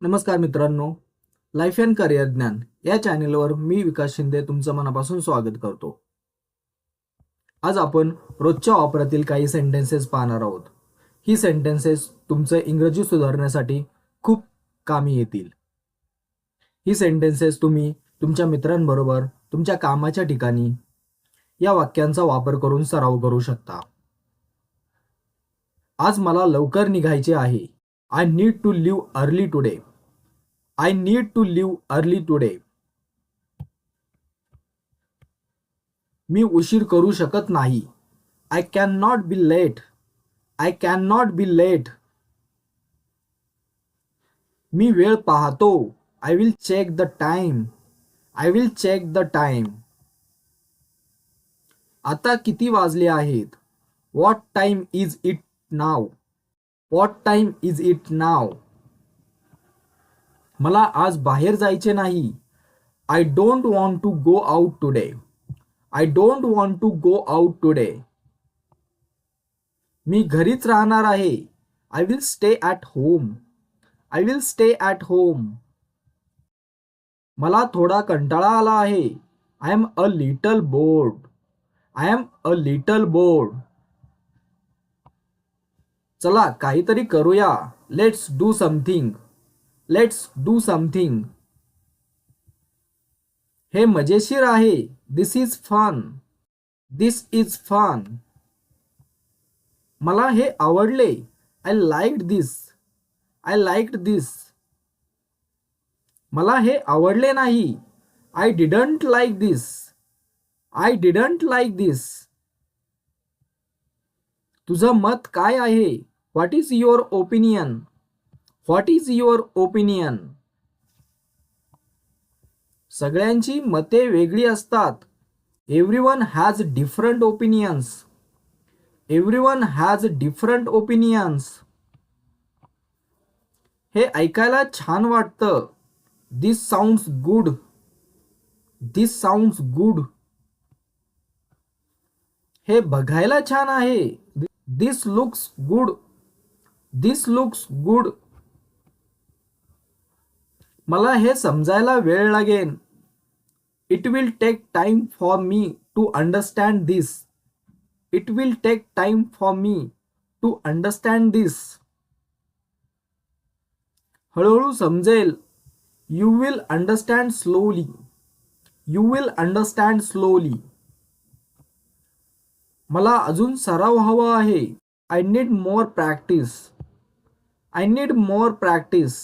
नमस्कार मित्रांनो, life and career ज्ञान या चॅनेलवर मी विकास शिंदे तुमचं मनापासून स्वागत करतो. आज आपण रोजच्या वापरातील काही सेंटेन्सेस पाहणार आहोत. ही सेंटेन्सेस तुमचं इंग्रजी सुधारण्यासाठी खूप कामी येतील. ही सेंटेन्सेस तुम्ही तुमच्या मित्रांबरोबर तुमच्या कामाच्या ठिकाणी या वाक्यांचा वापर करून सराव करू शकता. आज मला लवकर निघायचे आहे. I need to leave early today. I need to leave early today. मी उशीर करू शकत नाही. I cannot be late. I cannot be late. मी वेळ पाहतो. I will check the time. I will check the time. आता किती वाजले आहेत? What time is it now? What time is it now? मला आज बाहेर जायचे नाही. I don't want to go out today. I don't want to go out today. मी घरीच राहणार आहे. I will stay at home. I will stay at home. मला थोडा कंटाळा आला आहे. I am a little bored. I am a little bored. चला काहीतरी करूया. Let's do something. Let's do something. हे मजेशीर आहे. This is fun. This is fun. मला हे आवडले. I liked this. I liked this. मला हे आवडले नाही. I didn't like this. I didn't like this. तुझं मत काय आहे? What is your opinion? What is your opinion? सगळ्यांची मते वेगळी असतात. Everyone has different opinions. Everyone has different opinions. हे ऐकायला छान वाटतं. This sounds good. This sounds good. हे बघायला छान आहे. This looks good. This looks good. मला हे समजायला वेळ लागेल. It will take time for me to understand this. It will take time for me to understand this. हळूहळू समजेल. You will understand slowly. You will understand slowly. मला अजून सराव हवा आहे. I need more practice. I need more practice.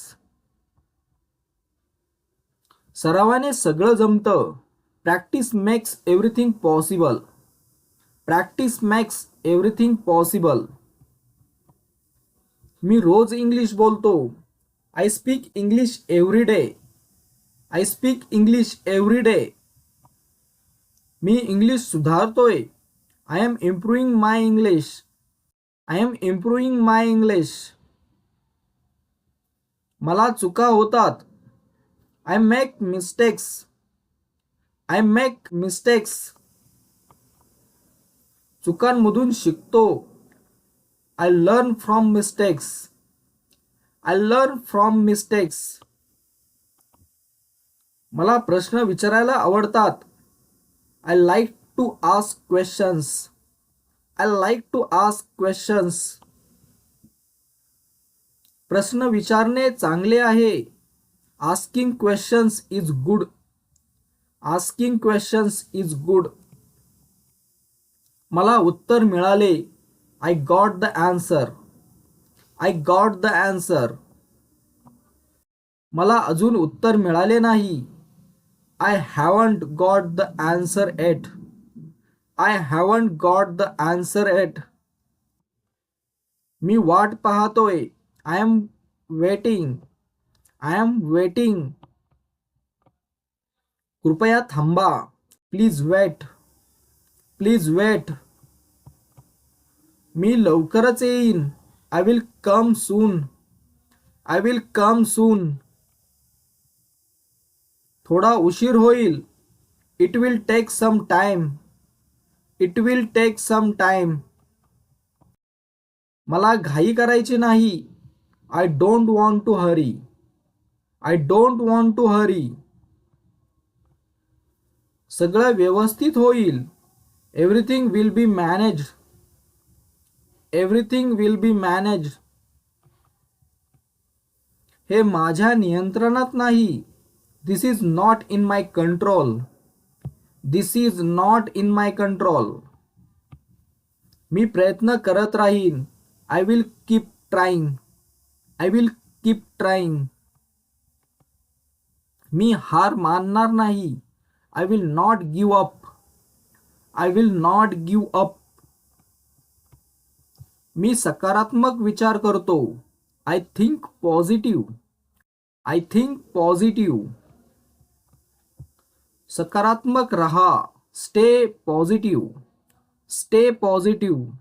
सरावाने सगळं जमतं. Practice makes everything possible. Practice makes everything possible. मी रोज इंग्लिश बोलतो. I speak English every day. I speak English every day. मी इंग्लिश सुधारतोय. I am improving my English. I am improving my English. मला चुका होतात. I make mistakes. I make mistakes. चुकांमधून शिकतो. I learn from mistakes. I learn from mistakes. मला प्रश्न विचारायला आवडतात. I like to ask questions. I like to ask questions. प्रश्न विचारणे चांगले आहे. Asking questions is good. Asking questions is good. मला उत्तर मिळाले. I got the answer. I got the answer. मला अजून उत्तर मिळाले नाही. I haven't got the answer yet. I haven't got the answer yet. मी वाट पाहतोय. I am waiting. I am waiting. कृपया थांबा. Please wait. Please wait. मी लवकरच येईन. I will come soon. I will come soon. थोडा उशीर होईल. It will take some time. It will take some time. मला घाई करायची नाही. I don't want to hurry. I don't want to hurry. सगळं व्यवस्थित होईल. Everything will be managed. Everything will be managed. हे माझ्या नियंत्रणात नाही. This is not in my control. This is not in my control. मी प्रयत्न करत राहीन. I will keep trying. I will keep trying. मी हार मानणार नाही. I will not give up. I will not give up. मी सकारात्मक विचार करतो. I think positive. I think positive. सकारात्मक रहा. Stay positive. Stay positive.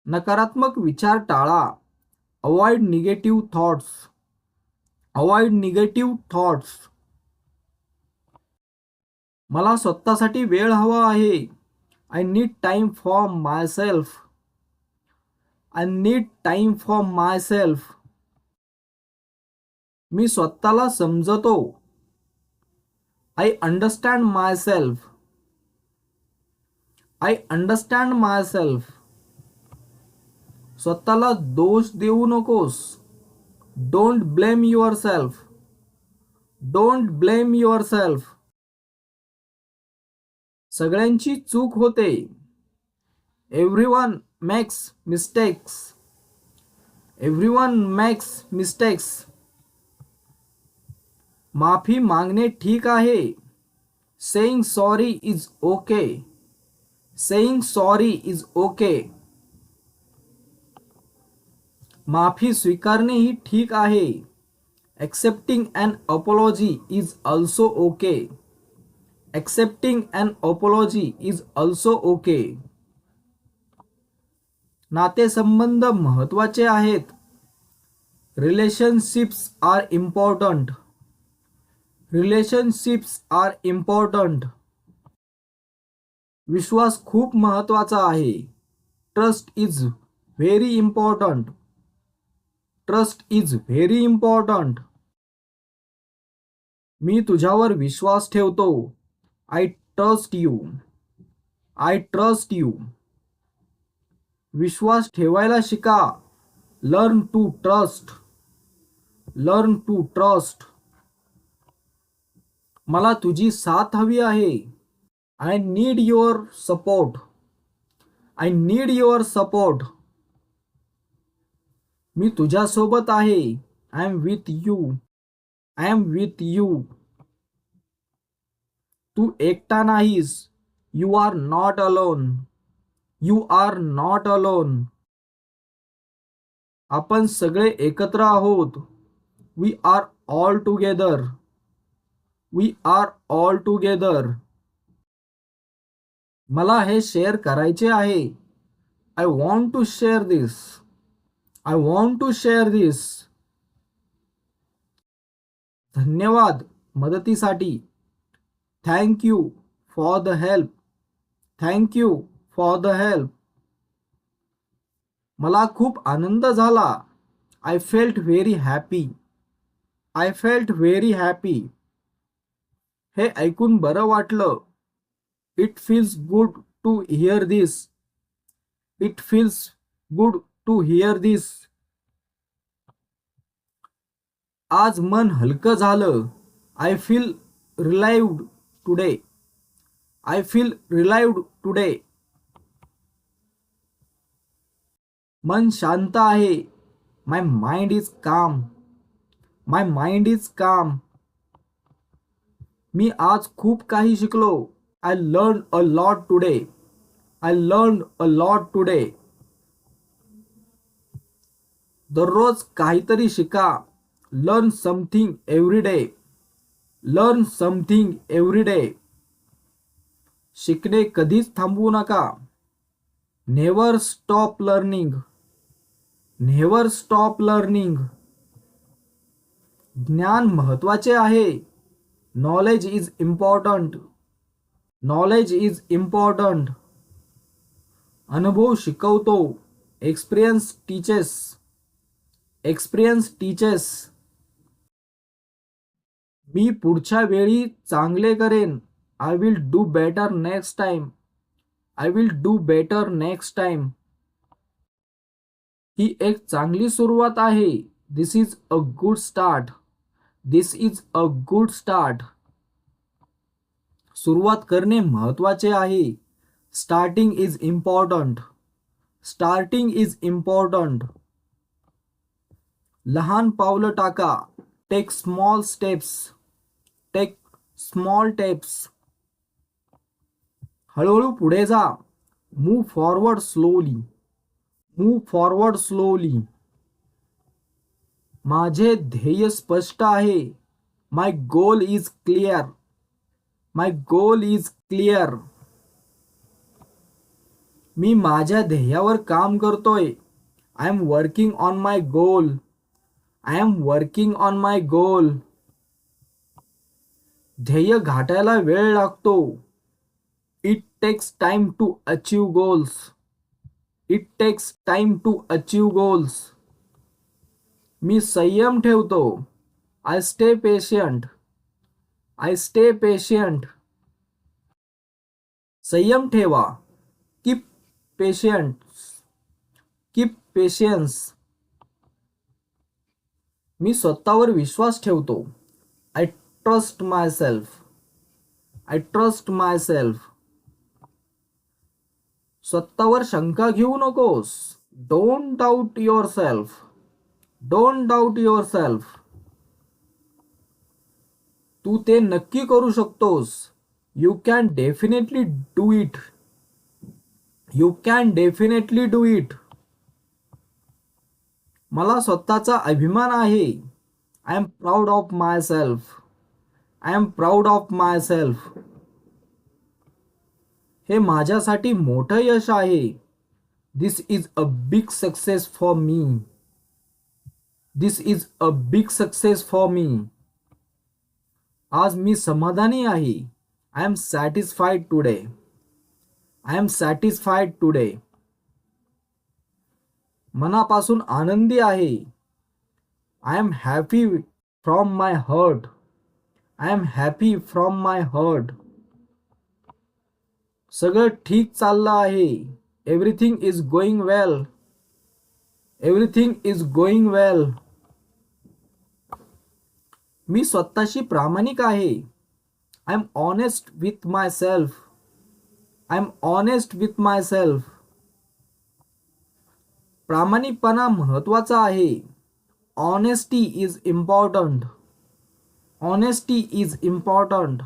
नकारात्मक विचार टाळा. Avoid negative thoughts. Avoid negative thoughts. मला स्वतःसाठी वेळ हवा आहे. I need time for myself. I need time for myself. मी स्वतःला समजतो. I understand myself. I understand myself. स्वतःला दोष देऊ नकोस. Don't blame yourself. Don't blame yourself. सगळ्यांची चूक होते. Everyone makes mistakes. Everyone makes mistakes. माफी मागणे ठीक आहे. Saying sorry is okay. Saying sorry is okay. माफी स्वीकारणे ही ठीक आहे. Accepting an apology is also okay. Accepting an apology is also okay. नातेसंबंध महत्त्वाचे आहेत. Relationships are important. Relationships are important. विश्वास खूप महत्त्वाचा आहे. Trust is very important. Trust is very important. मी तुझ्यावर विश्वास ठेवतो. I trust you. I trust you. विश्वास ठेवायला शिका. Learn to trust. Learn to trust. मला तुझी साथ हवी आहे. I need your support. I need your support. मी तुझ्यासोबत आहे. I am with you. I am with you. तू एकटा नाहीस. You are not alone. You are not alone. आपण सगळे एकत्र आहोत. We are all together. We are all together. मला हे शेअर करायचे आहे. I want to share this. I want to share this. धन्यवाद मदतीसाठी. Thank you for the help. Thank you for the help. मला खूप आनंद झाला. I felt very happy. I felt very happy. हे ऐकून बरं वाटलं. It feels good to hear this. It feels good to hear this. आज मन हलकं झालं. I feel relieved today. I feel relieved today. मन शांत आहे. माय माइंड इज काम. माय माइंड इज काम. मी आज खूप काही शिकलो. I learn a lot today. I learn a lot today. दररोज काहीतरी शिका. Learn something every day. Learn something every day. शिकणे कधीच थांबवू नका. Never stop learning. Never stop learning. ज्ञान महत्त्वाचे आहे. Knowledge is important. Knowledge is important. अनुभव शिकवतो. Experience teaches. Experience teaches. मी पुढच्या वेळी चांगले करेन. I will do better next time. I will do better next time. ही एक चांगली सुरुवात आहे. This is a good start. This is a good start. सुरुवात करणे महत्वाचे आहे. Starting is important. Starting is important. लहान पावलं टाका. Take small steps. Take small steps. हळूहळू पुढे जा. Move forward slowly. Move forward slowly. माझे ध्येय स्पष्ट आहे. My goal is clear. My goal is clear. मी माझ्या ध्येयावर काम करतोय. I am working on my goal. I am working on my goal. ध्येय गाठायला वेळ लागतो. It takes time to achieve goals. It takes time to achieve goals. मी संयम ठेवतो. I stay patient. I stay patient. संयम ठेवा. Keep patient. Keep patience. मी स्वतःवर विश्वास ठेवतो. I trust myself. I trust myself. स्वतःवर शंका घेऊ नकोस. Don't doubt yourself. Don't doubt yourself. तू ते नक्की करू शकतोस. You can definitely do it. You can definitely do it. मला स्वतःचा अभिमान आहे. I am proud of myself. I am proud of myself. हे माझ्यासाठी मोठं यश आहे. This is a big success for me. This is a big success for me. आज मी समाधानी आहे. I am satisfied today. I am satisfied today. मनापासून आनंदी आहे. I am happy from my heart. I am happy from my heart. सगळं ठीक चाललं आहे. Everything is going well. Everything is going well. मी स्वतःशी प्रामाणिक आहे. I am honest with myself. I am honest with myself. प्रामाणिकपणा महत्वाचा आहे. Honesty is important. Honesty is important.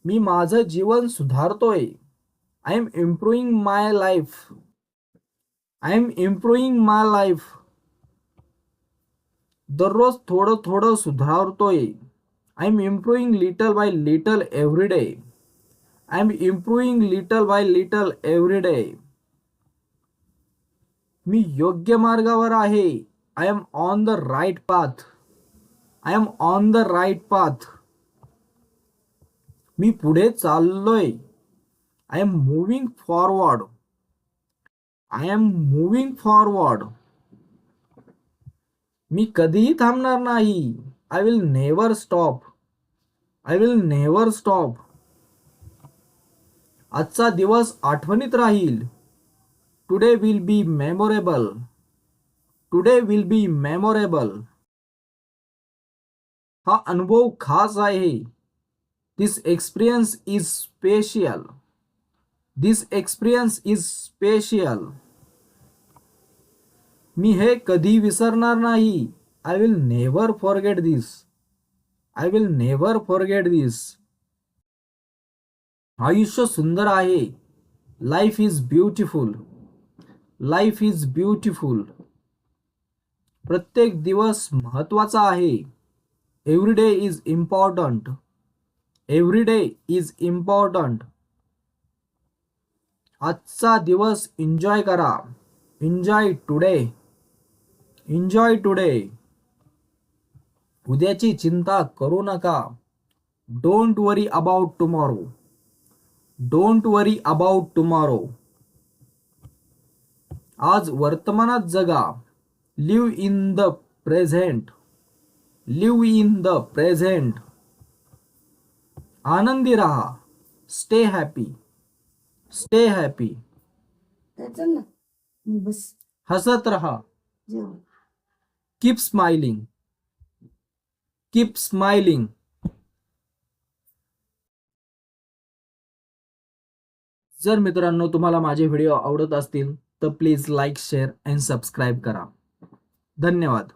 मी माझं जीवन सुधारतोय. I am improving my life. I am improving my life. दररोज थोडं थोडं सुधारतोय. I am improving little by little every day. I am improving little by little every day. मी योग्य मार्गावर आहे. I am on the right path. I am on the right path. मी पुढे चाललोय. I am moving forward. I am moving forward. मी कधीही थांबणार नाही. I will never stop. I will never stop. आजचा दिवस आठवणीत राहील. Today will be memorable. Today will be memorable. हा अनुभव खास आहे. This experience is special. This experience is special. मी हे कधी विसरणार नाही. I will never forget this. I will never forget दिस. आयुष्य सुंदर आहे. Life is beautiful. Life is beautiful. प्रत्येक दिवस महत्वाचा आहे. Every day is important. Every day is important. आजचा दिवस एन्जॉय करा. Enjoy today. Enjoy today. उद्याची चिंता करू नका. Don't worry about tomorrow. Don't worry about tomorrow. आज वर्तमानात जगा. Live in the present. Live in the present. आनंदी राहा. Stay happy. Stay happy. चल ना बस हसत राहा. जेव. Keep smiling. Keep smiling. जर मित्रांनो तुम्हाला माझे व्हिडिओ आवडत असतील तर please like, share and subscribe करा. धन्यवाद.